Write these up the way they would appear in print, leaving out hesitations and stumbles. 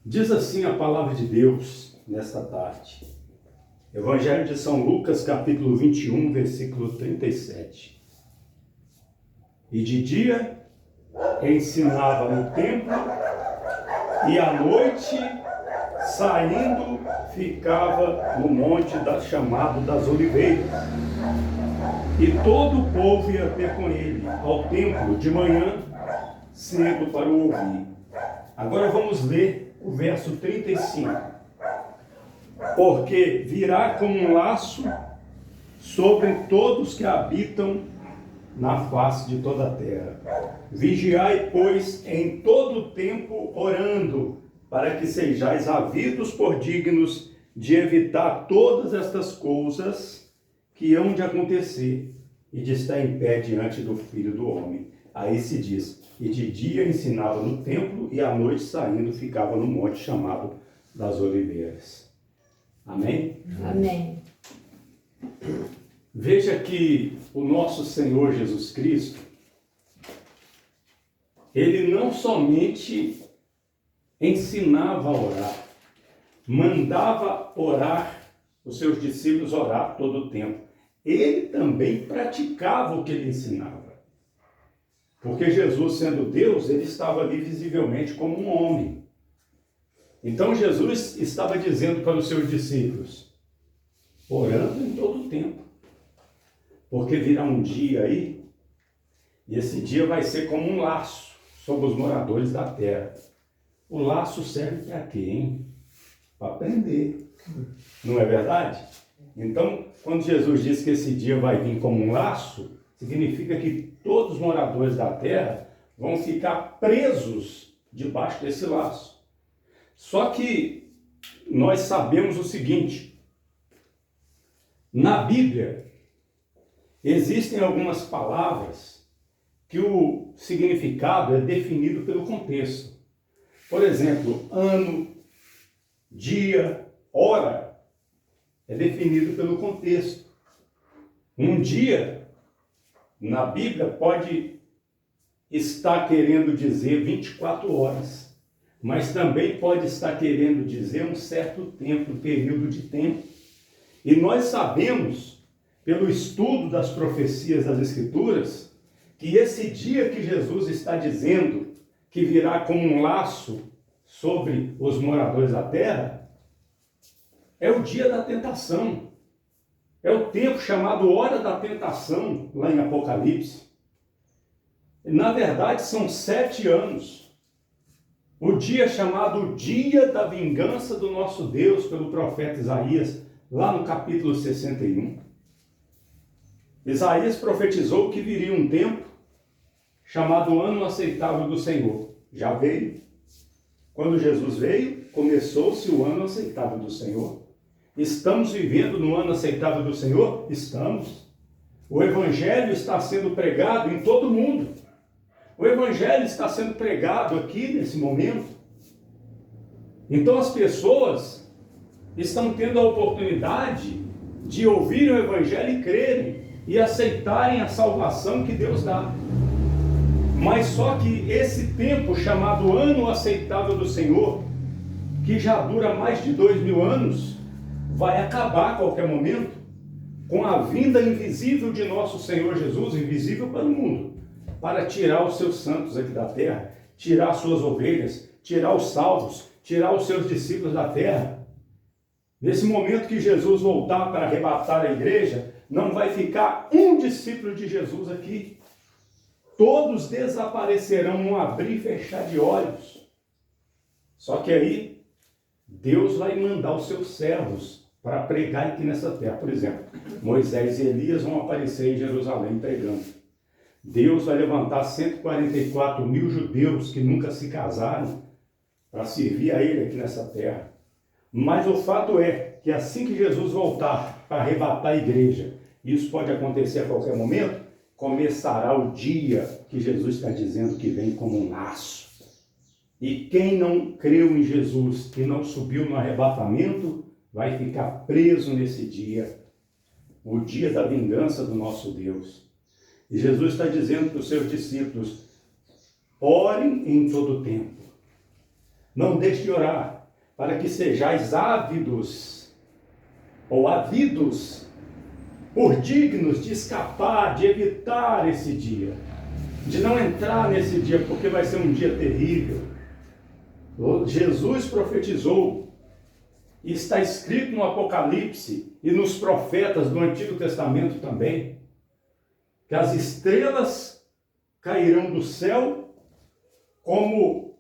Diz assim a palavra de Deus nesta tarde. Evangelho de São Lucas, capítulo 21, versículo 37. E de dia ensinava no templo, e à noite, saindo, ficava no monte chamado das Oliveiras. E todo o povo ia ter com ele ao templo de manhã, cedo para o ouvir. Agora vamos ler o verso 35. Porque virá como um laço sobre todos que habitam na face de toda a terra. Vigiai, pois, em todo o tempo orando, para que sejais havidos por dignos de evitar todas estas coisas que hão de acontecer e de estar em pé diante do Filho do Homem. Aí se diz, e de dia ensinava no templo, e à noite saindo ficava no monte chamado das Oliveiras. Amém? Amém. Veja que o nosso Senhor Jesus Cristo, ele não somente ensinava a orar, mandava orar, os seus discípulos orar todo o tempo. Ele também praticava o que ele ensinava. Porque Jesus, sendo Deus, ele estava ali visivelmente como um homem. Então Jesus estava dizendo para os seus discípulos, orando em todo o tempo. Porque virá um dia aí, e esse dia vai ser como um laço sobre os moradores da terra. O laço serve para quê, hein? Para prender. Não é verdade? Então, quando Jesus diz que esse dia vai vir como um laço, significa que todos os moradores da terra vão ficar presos debaixo desse laço. Só que nós sabemos o seguinte, na Bíblia existem algumas palavras que o significado é definido pelo contexto. Por exemplo, ano, dia, hora, é definido pelo contexto. Um dia, na Bíblia, pode estar querendo dizer 24 horas, mas também pode estar querendo dizer um certo tempo, um período de tempo. E nós sabemos, pelo estudo das profecias das Escrituras, que esse dia que Jesus está dizendo que virá como um laço sobre os moradores da terra, é o dia da tentação. É o tempo chamado hora da tentação, lá em Apocalipse. Na verdade, são 7 anos. O dia chamado dia da vingança do nosso Deus, pelo profeta Isaías, lá no capítulo 61. Isaías profetizou que viria um tempo chamado ano aceitável do Senhor. Já veio. Quando Jesus veio, começou-se o ano aceitável do Senhor. Estamos vivendo no ano aceitável do Senhor? Estamos. O Evangelho está sendo pregado em todo o mundo. O Evangelho está sendo pregado aqui nesse momento. Então as pessoas estão tendo a oportunidade de ouvir o Evangelho e crerem e aceitarem a salvação que Deus dá. Mas só que esse tempo chamado ano aceitável do Senhor, que já dura mais de 2000 anos, vai acabar a qualquer momento com a vinda invisível de nosso Senhor Jesus, invisível para o mundo, para tirar os seus santos aqui da terra, tirar as suas ovelhas, tirar os salvos, tirar os seus discípulos da terra. Nesse momento que Jesus voltar para arrebatar a igreja, não vai ficar um discípulo de Jesus aqui. Todos desaparecerão num abrir e fechar de olhos. Só que aí, Deus vai mandar os seus servos para pregar aqui nessa terra. Por exemplo, Moisés e Elias vão aparecer em Jerusalém pregando. Deus vai levantar 144 mil judeus que nunca se casaram para servir a Ele aqui nessa terra. Mas o fato é que assim que Jesus voltar para arrebatar a igreja, isso pode acontecer a qualquer momento, começará o dia que Jesus está dizendo que vem como um laço. E quem não creu em Jesus e não subiu no arrebatamento, vai ficar preso nesse dia, o dia da vingança do nosso Deus. E Jesus está dizendo para os seus discípulos, orem em todo tempo. Não deixe de orar, para que sejais ávidos, ou ávidos, por dignos de escapar, de evitar esse dia, de não entrar nesse dia, porque vai ser um dia terrível. Jesus profetizou, e está escrito no Apocalipse e nos profetas do Antigo Testamento também, que as estrelas cairão do céu como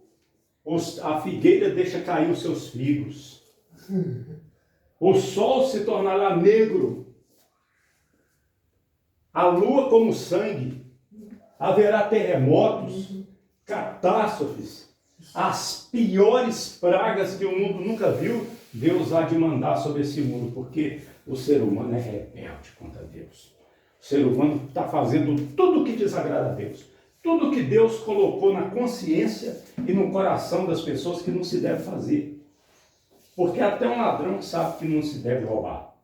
a figueira deixa cair os seus figos. O sol se tornará negro, a lua como sangue, haverá terremotos, catástrofes, as piores pragas que o mundo nunca viu, Deus há de mandar sobre esse mundo, porque o ser humano é rebelde contra Deus. O ser humano está fazendo tudo o que desagrada a Deus. Tudo que Deus colocou na consciência e no coração das pessoas que não se deve fazer. Porque até um ladrão sabe que não se deve roubar.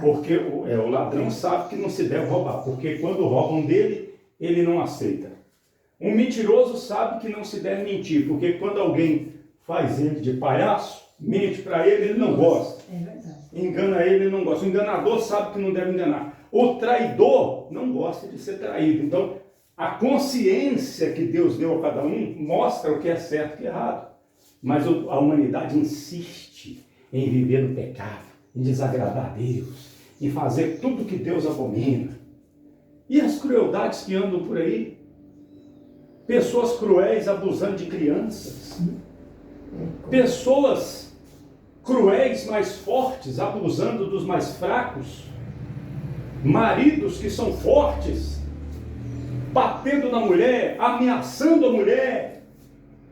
Porque o ladrão sabe que não se deve roubar. Porque quando roubam dele, ele não aceita. Um mentiroso sabe que não se deve mentir. Porque quando alguém faz ele de palhaço, mente para ele, ele não gosta. É verdade. Engana ele, ele não gosta. O enganador sabe que não deve enganar. O traidor não gosta de ser traído. Então, a consciência que Deus deu a cada um mostra o que é certo e o que é errado. Mas a humanidade insiste em viver no pecado, em desagradar a Deus, em fazer tudo que Deus abomina. E as crueldades que andam por aí? Pessoas cruéis abusando de crianças. Pessoas cruéis mais fortes abusando dos mais fracos. Maridos que são fortes batendo na mulher, ameaçando a mulher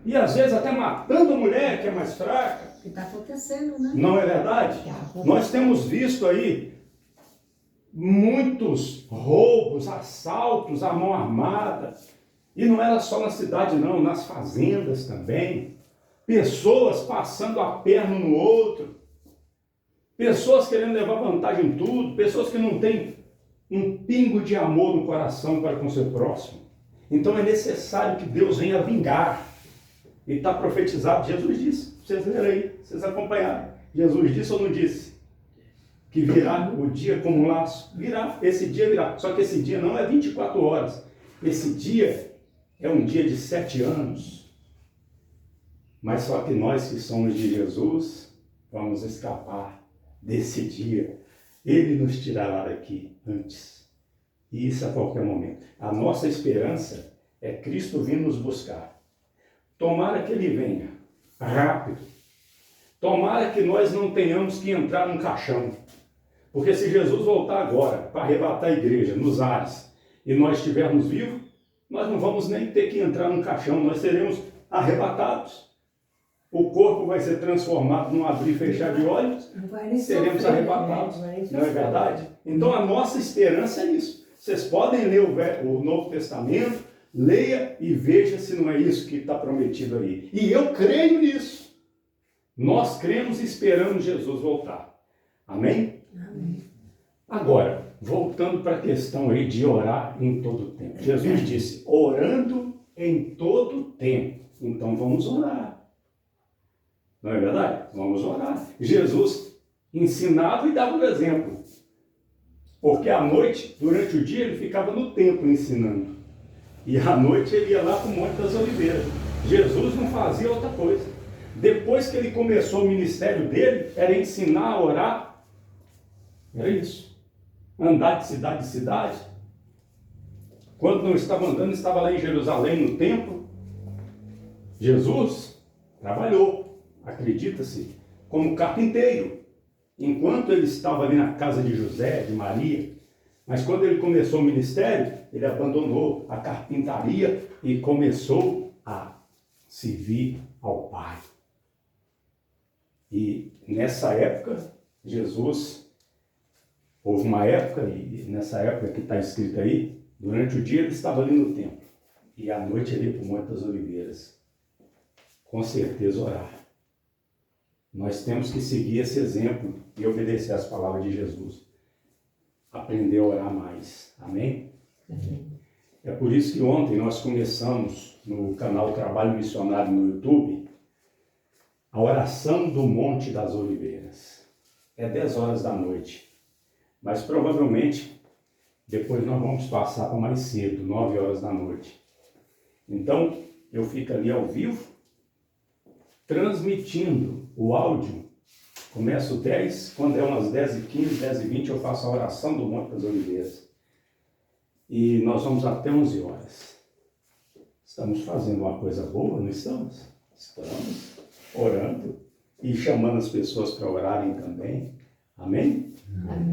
e às vezes até matando a mulher que é mais fraca. O que está acontecendo, né? Não é verdade? Nós temos visto aí muitos roubos, assaltos à mão armada. E não era só na cidade não, nas fazendas também. Pessoas passando a perna um no outro. Pessoas querendo levar vantagem em tudo. Pessoas que não têm um pingo de amor no coração para com seu próximo. Então é necessário que Deus venha vingar. E está profetizado, Jesus disse. Vocês leram aí, vocês acompanharam. Jesus disse ou não disse? Que virá o dia como um laço. Virá, esse dia virá. Só que esse dia não é 24 horas. Esse dia é um dia de 7 anos. Mas só que nós que somos de Jesus, vamos escapar desse dia. Ele nos tirará daqui antes. E isso a qualquer momento. A nossa esperança é Cristo vir nos buscar. Tomara que Ele venha rápido. Tomara que nós não tenhamos que entrar num caixão. Porque se Jesus voltar agora para arrebatar a igreja nos ares e nós estivermos vivos, nós não vamos nem ter que entrar num caixão. Nós seremos arrebatados. O corpo vai ser transformado num abrir e fechar de olhos, seremos arrebatados. Não é verdade? Então a nossa esperança é isso. Vocês podem ler o Novo Testamento, leia e veja se não é isso que está prometido aí. E eu creio nisso. Nós cremos e esperamos Jesus voltar. Amém? Amém. Agora, voltando para a questão aí de orar em todo o tempo. Jesus disse, orando em todo o tempo. Então vamos orar. Não é verdade? Vamos orar. Jesus ensinava e dava o exemplo. Porque à noite, durante o dia, ele ficava no templo ensinando. E à noite ele ia lá para o Monte das Oliveiras. Jesus não fazia outra coisa. Depois que ele começou o ministério dele, era ensinar a orar. Era isso. Andar de cidade em cidade. Quando não estava andando, estava lá em Jerusalém, no templo. Jesus trabalhou, acredita-se, como carpinteiro. Enquanto ele estava ali na casa de José, de Maria. Mas quando ele começou o ministério, ele abandonou a carpintaria e começou a servir ao Pai. E nessa época, Jesus, houve uma época, e nessa época que está escrito aí, durante o dia ele estava ali no templo. E à noite ele ia para o Monte das Oliveiras. Com certeza orar. Nós temos que seguir esse exemplo e obedecer às palavras de Jesus. Aprender a orar mais. Amém? É por isso que ontem nós começamos no canal Trabalho Missionário no YouTube a oração do Monte das Oliveiras. É 10 horas da noite, mas provavelmente depois nós vamos passar para mais cedo, 9 horas da noite. Então, eu fico ali ao vivo, transmitindo o áudio. Começo 10, quando é umas 10h15, 10h20, eu faço a oração do Monte das Oliveiras. E nós vamos até 11 horas. Estamos fazendo uma coisa boa, não estamos? Estamos orando e chamando as pessoas para orarem também. Amém? Amém.